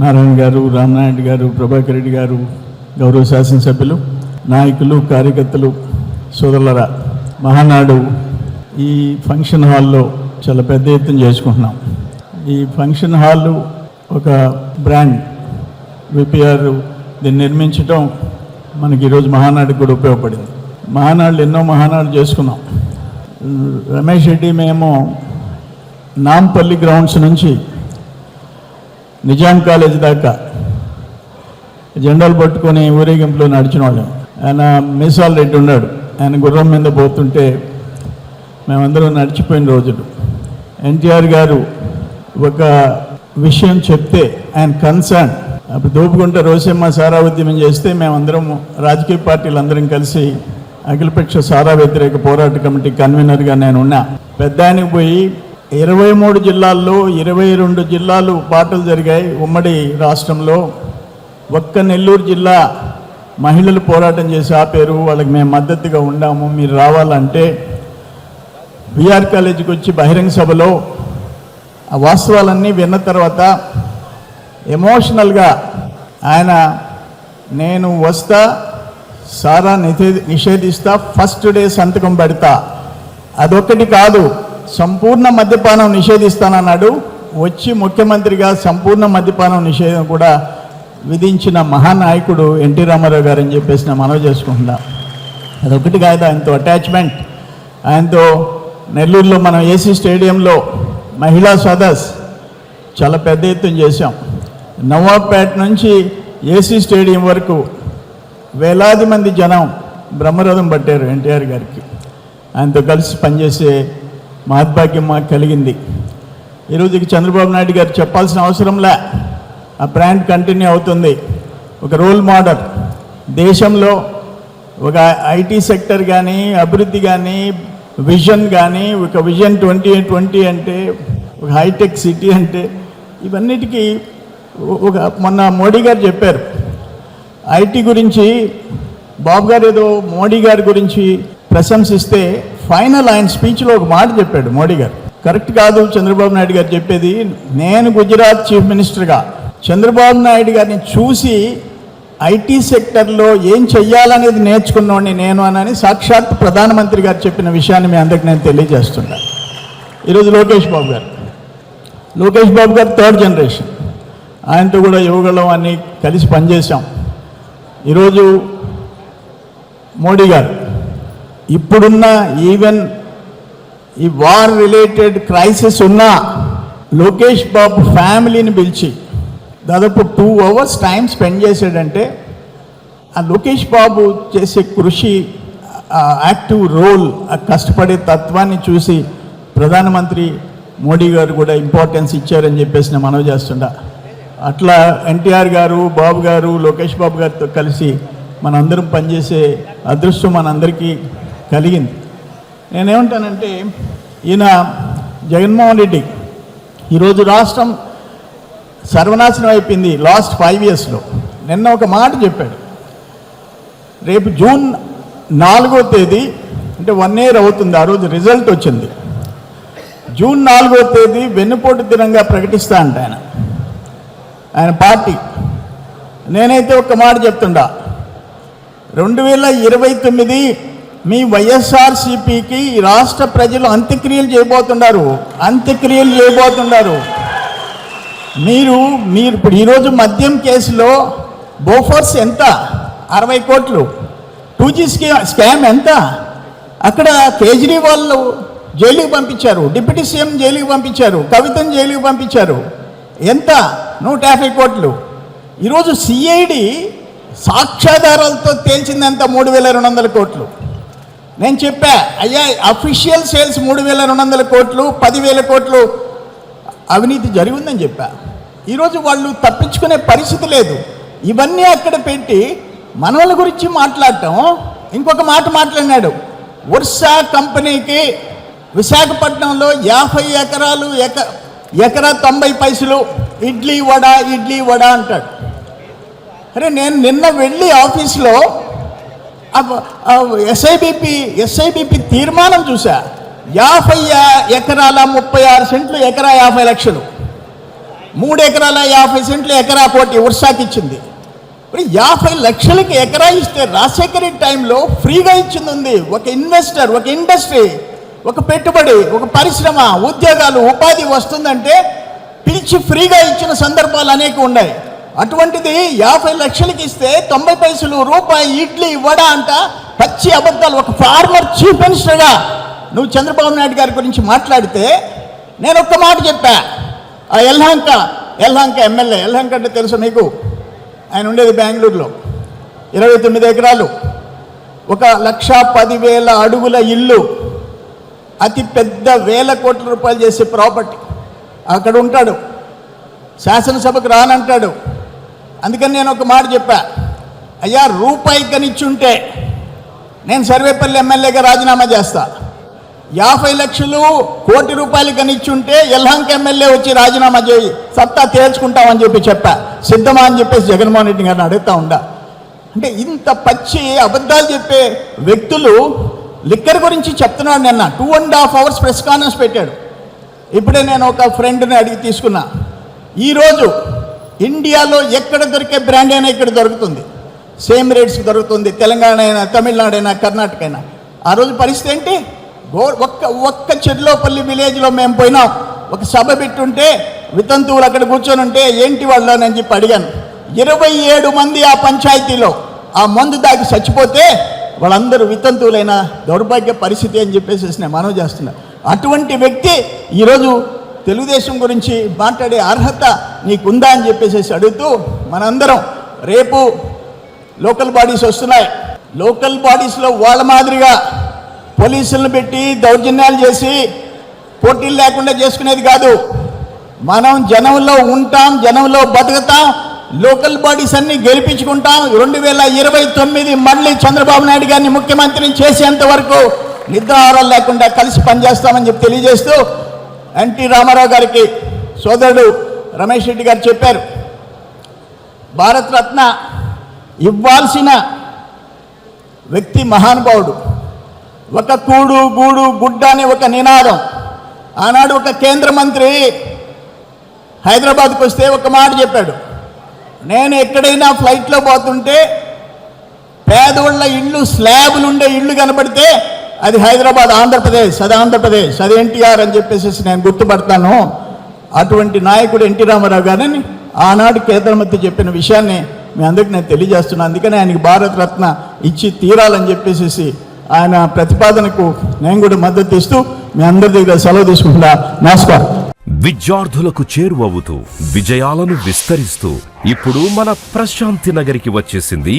నారాయణ గారు, రామనాయుడు గారు, ప్రభాకర్ రెడ్డి గారు, గౌరవ శాసనసభ్యులు, నాయకులు, కార్యకర్తలు, సోదరులరా, మహానాడు ఈ ఫంక్షన్ హాల్లో చాలా పెద్ద ఎత్తున చేసుకుంటున్నాం. ఈ ఫంక్షన్ హాలు ఒక బ్రాండ్, విపిఆర్ దీన్ని నిర్మించడం మనకి ఈరోజు మహానాడుకి కూడా ఉపయోగపడింది. మహానాడులు ఎన్నో మహానాడు చేసుకున్నాం. రమేష్ రెడ్డి మేము నాంపల్లి గ్రౌండ్స్ నుంచి నిజాం కాలేజ్ దాకా జెండాలు పట్టుకొని ఊరేగింపులో నడిచిన వాళ్ళం. ఆయన మీసాల్ రెడ్డి ఉన్నాడు, ఆయన గుర్రం మీద పోతుంటే మేమందరం నడిచిపోయిన రోజులు. ఎన్టీఆర్ గారు ఒక విషయం చెప్తే ఆయన కన్సర్న్, అప్పుడు దోపుకుంట రోసమ్మ సారా ఉద్యమం చేస్తే మేమందరం రాజకీయ పార్టీలు అందరం కలిసి అఖిలపక్ష సారా వ్యతిరేక పోరాట కమిటీ కన్వీనర్గా నేను ఉన్నా. పెద్ద ఆయనకు పోయి 23 జిల్లాల్లో 22 జిల్లాలు పాటలు జరిగాయి ఉమ్మడి రాష్ట్రంలో. ఒక్క నెల్లూరు జిల్లా మహిళలు పోరాటం చేసి ఆపేరు, వాళ్ళకి మేము మద్దతుగా ఉండాము, మీరు రావాలంటే బీఆర్ కాలేజీకి వచ్చి బహిరంగ సభలో ఆ వాస్తవాలన్నీ విన్న తర్వాత ఎమోషనల్గా ఆయన నేను వస్తా, సారా నిషేధిస్తా, ఫస్ట్ డే సంతకం పెడతా, అదొక్కటి కాదు సంపూర్ణ మద్యపానం నిషేధిస్తానన్నాడు. వచ్చి ముఖ్యమంత్రిగా సంపూర్ణ మద్యపానం నిషేధం కూడా విధించిన మహానాయకుడు ఎన్టీ రామారావు గారు అని చెప్పేసి నేను మనవి చేసుకుంటున్నా. అదొకటి కాదు, ఆయనతో అటాచ్మెంట్. ఆయనతో నెల్లూరులో మనం ఏసీ స్టేడియంలో మహిళా సదస్ చాలా పెద్ద ఎత్తున చేశాం. నవాబ్పేట నుంచి ఏసీ స్టేడియం వరకు వేలాది మంది జనం బ్రహ్మరథం పట్టారు ఎన్టీఆర్ గారికి. ఆయనతో కలిసి పనిచేసే మహద్భాగ్యం మాకు కలిగింది. ఈరోజుకి చంద్రబాబు నాయుడు గారు చెప్పాల్సిన అవసరంలే, ఆ బ్రాండ్ కంటిన్యూ అవుతుంది. ఒక రోల్ మోడల్ దేశంలో, ఒక ఐటీ సెక్టర్ కానీ, అభివృద్ధి కానీ, విజన్ కానీ, ఒక విజన్ 2020 అంటే, ఒక హైటెక్ సిటీ అంటే, ఇవన్నిటికీ ఒక మొన్న మోడీ గారు చెప్పారు ఐటీ గురించి. బాబు గారు ఏదో మోడీ గారి గురించి ప్రశంసిస్తే ఫైనల్ ఆయన స్పీచ్లో ఒక మాట చెప్పాడు మోడీ గారు. కరెక్ట్ కాదు చంద్రబాబు నాయుడు గారు చెప్పేది. నేను గుజరాత్ చీఫ్ మినిస్టర్గా చంద్రబాబు నాయుడు గారిని చూసి ఐటీ సెక్టర్లో ఏం చెయ్యాలనేది నేర్చుకున్నవాడిని నేను అని సాక్షాత్ ప్రధానమంత్రి గారు చెప్పిన విషయాన్ని మీ అందరికి నేను తెలియజేస్తున్నా. ఈరోజు లోకేష్ బాబు గారు 3rd జనరేషన్, ఆయనతో కూడా యువగళం అన్నీ కలిసి పనిచేశాం. ఈరోజు మోడీ గారు ఇప్పుడున్న ఈవెన్ ఈ వార్ రిలేటెడ్ క్రైసిస్ ఉన్న లోకేష్ బాబు ఫ్యామిలీని పిలిచి దాదాపు 2 hours టైం స్పెండ్ చేశాడంటే ఆ లోకేష్ బాబు చేసే కృషి, యాక్టివ్ రోల్, ఆ కష్టపడే తత్వాన్ని చూసి ప్రధానమంత్రి మోడీ గారు కూడా ఇంపార్టెన్స్ ఇచ్చారని చెప్పేసి నేను మనవి చేస్తుండా. అట్లా ఎన్టీఆర్ గారు, బాబు గారు, లోకేష్ బాబు గారితో కలిసి మనందరం పనిచేసే అదృష్టం మనందరికీ కలిగింది. నేనేమంటానంటే ఈయన జగన్మోహన్ రెడ్డి ఈరోజు రాష్ట్రం సర్వనాశనం అయిపోయింది లాస్ట్ 5 yearsలో. నిన్న ఒక మాట చెప్పాడు, రేపు జూన్ 4వ తేదీ అంటే 1 year అవుతుంది, ఆ రోజు రిజల్ట్ వచ్చింది. జూన్ 4వ తేదీ వెన్నుపోటు దినంగా ప్రకటిస్తా అంట ఆయన పార్టీ. నేనైతే ఒక మాట చెప్తుండా, 2029 మీ వైఎస్ఆర్సీపీకి రాష్ట్ర ప్రజలు అంత్యక్రియలు చేయబోతున్నారు. మీరు ఇప్పుడు ఈరోజు మద్యం కేసులో బోఫర్స్ ఎంత, 60 కోట్లు, 2G స్కామ్ ఎంత, అక్కడ కేజ్రీవాల్ జైలుకి పంపించారు, డిప్యూటీ సీఎం జైలుకి పంపించారు, కవితను జైలుకి పంపించారు, ఎంత, 150 కోట్లు. ఈరోజు సిఐడి సాక్ష్యాధారాలతో తేల్చిందంత 3,200 కోట్లు. నేను చెప్పా, అయ్యా అఫీషియల్ సేల్స్ 3,200 కోట్లు, 10,000 కోట్లు అవినీతి జరిగిందని చెప్పా. ఈరోజు వాళ్ళు తప్పించుకునే పరిస్థితి లేదు. ఇవన్నీ అక్కడ పెట్టి మనవల గురించి మాట్లాడటం. ఇంకొక మాట మాట్లాడినాడు, వర్షా కంపెనీకి విశాఖపట్నంలో 50 ఎకరాలు, ఎకరా 90 పైసలు, ఇడ్లీ వడ అంటాడు. అరే నేను నిన్న వెళ్ళి ఆఫీస్లో ఎస్ఐబిపి తీర్మానం చూసా. 50 ఎకరాల 36 సెంట్లు, ఎకరా 50 లక్షలు. 3 ఎకరాల 50 సెంట్లు ఎకరా కోటి ఉర్సాకి ఇచ్చింది. ఇప్పుడు 50 లక్షలకి ఎకరా ఇస్తే రాజశేఖర రెడ్డి టైంలో ఫ్రీగా ఇచ్చింది ఉంది. ఒక ఇన్వెస్టర్, ఒక ఇండస్ట్రీ, ఒక పెట్టుబడి, ఒక పరిశ్రమ, ఉద్యోగాలు, ఉపాధి వస్తుందంటే పిలిచి ఫ్రీగా ఇచ్చిన సందర్భాలు అనేక ఉన్నాయి. అటువంటిది 50 లక్షలకి ఇస్తే 90 పైసలు రూపాయి ఇడ్లీ వడ అంట పచ్చి అబద్ధాలు. ఒక ఫార్మర్ చీఫ్ మినిస్టర్గా నువ్వు చంద్రబాబు నాయుడు గారి గురించి మాట్లాడితే నేను ఒక్క మాట చెప్పా. ఆ యలహంక ఎమ్మెల్యే, యలహంక అంటే తెలుసు మీకు, ఆయన ఉండేది బెంగళూరులో, 29 ఎకరాలు, 1,10,000 అడుగుల ఇల్లు, అతి పెద్ద 1,000 కోట్ల రూపాయలు చేసే ప్రాపర్టీ. అక్కడ ఉంటాడు, శాసనసభకు రానంటాడు. అందుకని నేను ఒక మాట చెప్పా, అయ్యా రూపాయి కనిచ్చుంటే నేను సర్వేపల్లి ఎమ్మెల్యేగా రాజీనామా చేస్తా. 50 లక్షలు, 1 కోటి రూపాయలు కనిచ్చుంటే యలహంక ఎమ్మెల్యే వచ్చి రాజీనామా చేయి, సత్తా తేల్చుకుంటామని చెప్పా. సిద్ధమా అని చెప్పేసి జగన్మోహన్ రెడ్డి గారిని అడుగుతా ఉండా. అంటే ఇంత పచ్చి అబద్ధాలు చెప్పే వ్యక్తులు లిక్కర్ గురించి చెప్తున్నాడు. నిన్న 2.5 అవర్స్ ప్రెస్ కాన్ఫరెన్స్ పెట్టాడు. ఇప్పుడే నేను ఒక ఫ్రెండ్ని అడిగి తీసుకున్నా. ఈరోజు ఇండియాలో ఎక్కడ దొరికే బ్రాండ్ అయినా ఇక్కడ దొరుకుతుంది, సేమ్ రేట్స్కి దొరుకుతుంది. తెలంగాణ అయినా, తమిళనాడు అయినా, కర్ణాటక అయినా. ఆ రోజు పరిస్థితి ఏంటి? ఒక్క చెర్లోపల్లి విలేజ్లో మేము పోయినాం. ఒక సభ పెట్టుంటే వితంతువులు అక్కడ కూర్చొని ఉంటే ఏంటి వాళ్ళు అని చెప్పి అడిగాను. 27 మంది ఆ పంచాయతీలో ఆ మందు దాకి చచ్చిపోతే వాళ్ళందరూ వితంతువులైన దౌర్భాగ్య పరిస్థితి అని చెప్పేసి నేను మనవి చేస్తున్నా. అటువంటి వ్యక్తి ఈరోజు తెలుగుదేశం గురించి మాట్లాడే అర్హత నీకుందా అని చెప్పేసి అడుగుతూ, మనందరం రేపు లోకల్ బాడీస్ వస్తున్నాయి. లోకల్ బాడీస్లో వాళ్ళ మాదిరిగా పోలీసులను పెట్టి దౌర్జన్యాలు చేసి పోటీలు లేకుండా చేసుకునేది కాదు. మనం జనంలో ఉంటాం, జనంలో బతుకుతాం, లోకల్ బాడీస్ అన్ని గెలిపించుకుంటాం. 2029 మళ్ళీ చంద్రబాబు నాయుడు గారిని ముఖ్యమంత్రిని చేసేంత వరకు నిద్రాహారాలు లేకుండా కలిసి పనిచేస్తామని చెప్పి తెలియజేస్తూ, ఎన్టీ రామారావు గారికి సోదరుడు రమేష్ రెడ్డి గారు చెప్పారు, భారతరత్న ఇవ్వాల్సిన వ్యక్తి మహానుభావుడు. ఒక కూడు గూడు గుడ్డ అనే ఒక నినాదం. ఆనాడు ఒక కేంద్ర మంత్రి హైదరాబాద్కి వస్తే ఒక మాట చెప్పాడు, నేను ఎక్కడైనా ఫ్లైట్లో పోతుంటే పేదవాళ్ళ ఇళ్ళు, స్లాబులు ఉండే ఇళ్ళు కనబడితే అది హైదరాబాద్, ఆంధ్రప్రదేశ్, అది ఎన్టీఆర్ అని చెప్పేసి నేను గుర్తుపడతాను. అటువంటి నాయకుడు ఎన్టీ రామారావు గారిని ఆనాడు కేంద్ర మంత్రి చెప్పిన విషయాన్ని మీ అందరికీ నేను తెలియజేస్తున్నాను. అందుకని ఆయనకి భారతరత్న ఇచ్చి తీరాలని చెప్పేసి ఆయన ప్రతిపాదనకు నేను కూడా మద్దతు ఇస్తూ మీ అందరి దగ్గర సెలవు తీసుకుంటా. నమస్కారం. విద్యార్థులకు చేరువవుతూ విజయాలను విస్తరిస్తూ ఇప్పుడు మన ప్రశాంతి నగరికి వచ్చేసింది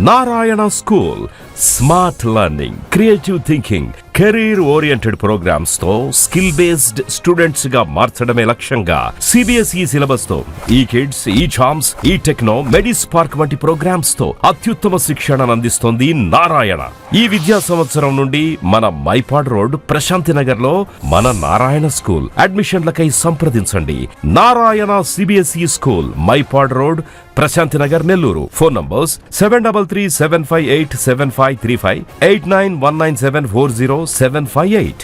Narayana school. Smart learning, creative thinking, career oriented programmes తో స్కిల్ బేస్డ్ స్టూడెంట్స్ గా మార్చడమే లక్ష్యంగా సిబిఎస్ఈ సిలబస్ తో ఈ కిడ్స్, ఈ చామ్స్, ఈ టెక్నో, మెడిస్ పార్క్ వంటి ప్రోగ్రామ్స్ తో అత్యుత్తమ శిక్షణను అందిస్తోంది నారాయణ. ఈ విద్యా సంవత్సరం నుండి మన మైపాడ్ రోడ్ ప్రశాంతి నగర్ లో మన నారాయణ స్కూల్. అడ్మిషన్లకై సంప్రదించండి. Narayana CBSE school, Mypadu road, Prashanti Nagar, Nellore. Phone numbers 7337587535, 8919740758.